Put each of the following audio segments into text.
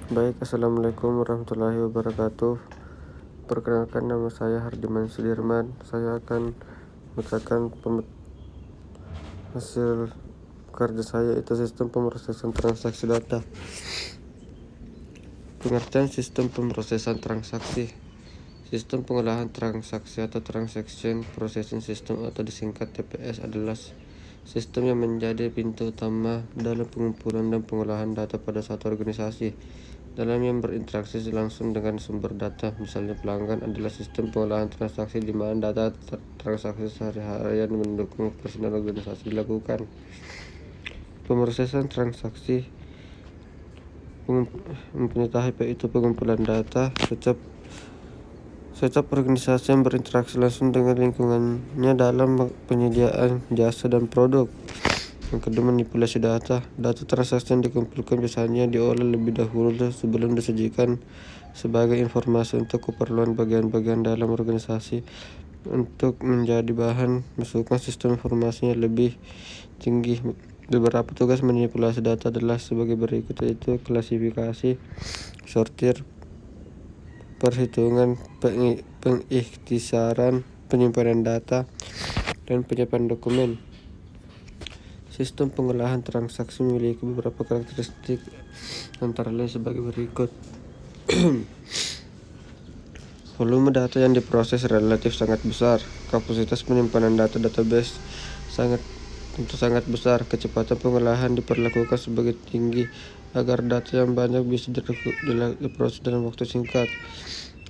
Baik, Assalamualaikum warahmatullahi wabarakatuh. Perkenalkan, nama saya Hardiman Sudirman. Saya akan membacakan hasil kerja saya, itu sistem pemrosesan transaksi data. Pengertian sistem pemrosesan transaksi: sistem pengolahan transaksi atau transaction processing system atau disingkat TPS adalah sistem yang menjadi pintu utama dalam pengumpulan dan pengolahan data pada suatu organisasi. Dalam yang berinteraksi langsung dengan sumber data, misalnya pelanggan, adalah sistem pengolahan transaksi di mana data transaksi sehari-harian mendukung personal organisasi dilakukan. Pemrosesan transaksi mempunyai tahap, yaitu pengumpulan data. Setiap organisasi yang berinteraksi langsung dengan lingkungannya dalam penyediaan jasa dan produk. Yang kedua, manipulasi data. Data transaksi yang dikumpulkan biasanya diolah lebih dahulu sebelum disajikan sebagai informasi untuk keperluan bagian-bagian dalam organisasi. Untuk menjadi bahan masukan sistem informasinya lebih tinggi. Beberapa tugas manipulasi data adalah sebagai berikut, yaitu klasifikasi, sortir, perhitungan, pengikhtisaran, penyimpanan data, dan penyimpanan dokumen. Sistem pengolahan transaksi memiliki beberapa karakteristik, antara lain sebagai berikut. Volume data yang diproses relatif sangat besar. Kapasitas penyimpanan data database sangat besar. Kecepatan pengolahan diperlakukan sebagai tinggi agar data yang banyak bisa diproses dalam waktu singkat.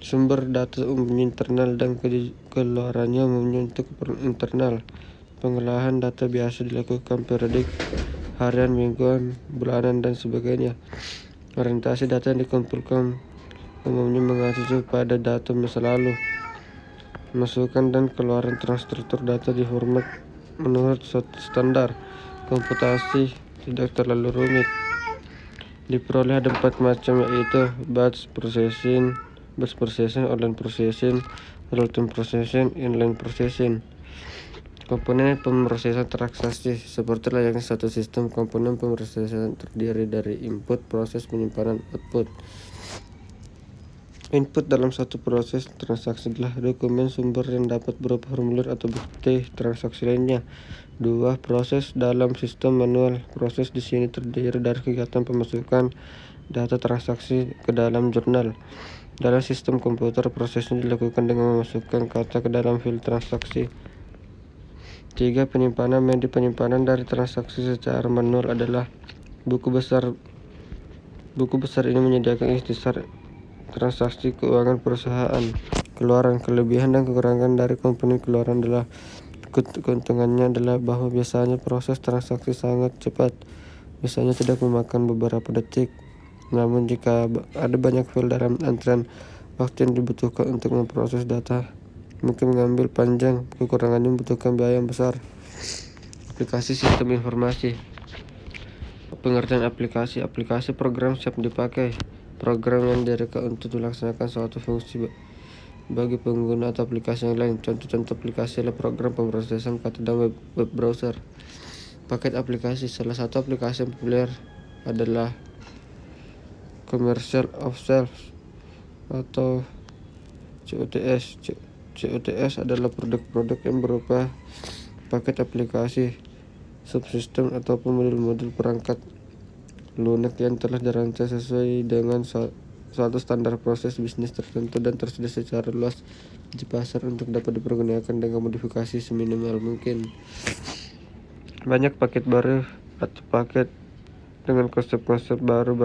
Sumber data umumnya internal dan keluarannya umumnya untuk keperluan internal. Pengolahan data biasa dilakukan periodik, harian, mingguan, bulanan, dan sebagainya. Orientasi data yang dikumpulkan umumnya mengacu pada data masa lalu. Masukan dan keluaran struktur data di format menurut standar komputasi tidak terlalu rumit. Diperoleh ada 4 macam, yaitu batch processing, online processing, real-time processing, inline processing. Komponen pemrosesan transaksi: seperti layaknya satu sistem, komponen pemrosesan terdiri dari input, proses, penyimpanan, output. Input dalam satu proses transaksi adalah dokumen sumber yang dapat berupa formulir atau bukti transaksi lainnya. 2. Proses dalam sistem manual. Proses di sini terdiri dari kegiatan pemasukan data transaksi ke dalam jurnal. Dalam sistem komputer, prosesnya dilakukan dengan memasukkan kata ke dalam file transaksi. 3. Penyimpanan. Penyimpanan dari transaksi secara manual adalah buku besar. Buku besar ini menyediakan ikhtisar transaksi keuangan perusahaan. Keluaran, kelebihan dan kekurangan dari komponen keluaran adalah: keuntungannya adalah bahwa biasanya proses transaksi sangat cepat, biasanya tidak memakan beberapa detik. Namun jika ada banyak file dalam antrian, waktu yang dibutuhkan untuk memproses data mungkin mengambil panjang. Kekurangannya membutuhkan biaya yang besar. Aplikasi sistem informasi. Pengertian aplikasi: aplikasi program siap dipakai. Program yang direkam untuk melaksanakan suatu fungsi bagi pengguna atau aplikasi yang lain. Contoh-contoh aplikasi adalah program pemrosesan kata dan web browser. Paket aplikasi. Salah satu aplikasi yang populer adalah Commercial Off-Shelf atau COTS. COTS adalah produk-produk yang berupa paket aplikasi, subsistem ataupun modul-modul perangkat lunak yang telah dirancang sesuai dengan suatu standar proses bisnis tertentu dan tersedia secara luas di pasar untuk dapat dipergunakan dengan modifikasi seminimal mungkin. Banyak paket baru atau paket dengan konsep-konsep baru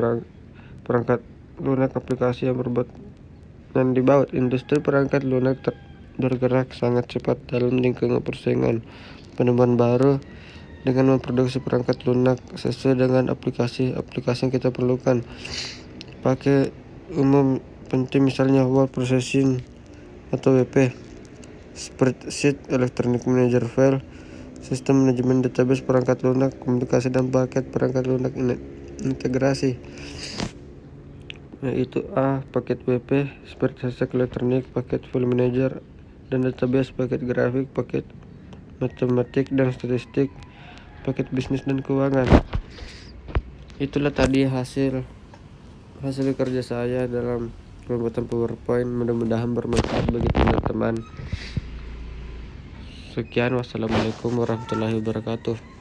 perangkat lunak aplikasi yang dibaut. Industri perangkat lunak bergerak sangat cepat dalam lingkungan persaingan. Penemuan baru dengan memproduksi perangkat lunak sesuai dengan aplikasi yang kita perlukan. Pakai umum penting misalnya word processing atau WP, spreadsheet, electronic manager file, sistem manajemen database perangkat lunak, komunikasi dan paket perangkat lunak integrasi, yaitu A. Paket WP, spreadsheet elektronik, paket file manager dan database, paket grafik, paket matematik dan statistik, paket bisnis dan keuangan. Itulah tadi hasil hasil kerja saya dalam pembuatan PowerPoint. Mudah-mudahan bermanfaat bagi teman-teman. Sekian, wassalamualaikum warahmatullahi wabarakatuh.